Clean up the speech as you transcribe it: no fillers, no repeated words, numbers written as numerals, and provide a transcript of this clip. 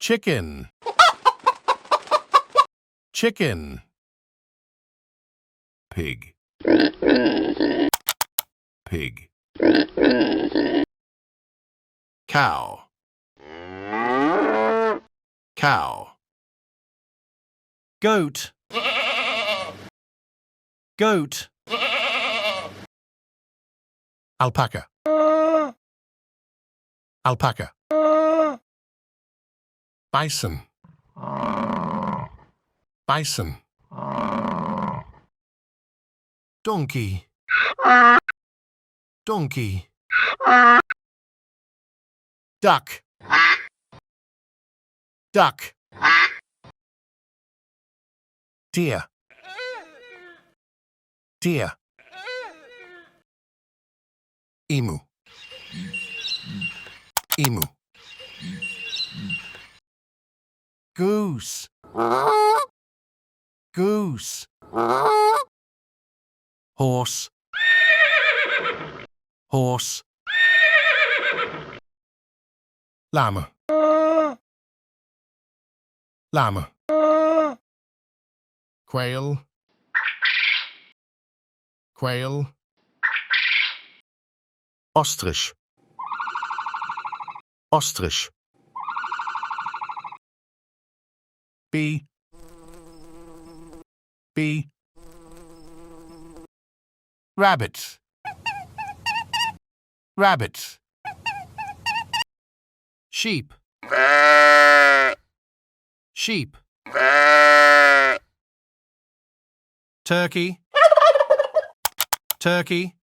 chicken, chicken. Pig, pig. Cow, cow. Goat, goat. Alpaca, alpaca. Bison, bison. Donkey, donkey. Duck, duck. Deer, deer. Emu, emu. Goose, goose. Horse, horse. Llama, llama. Quail, quail. Ostrich, ostrich. Bee, bee. Rabbit, rabbit. Sheep, sheep. Turkey, turkey.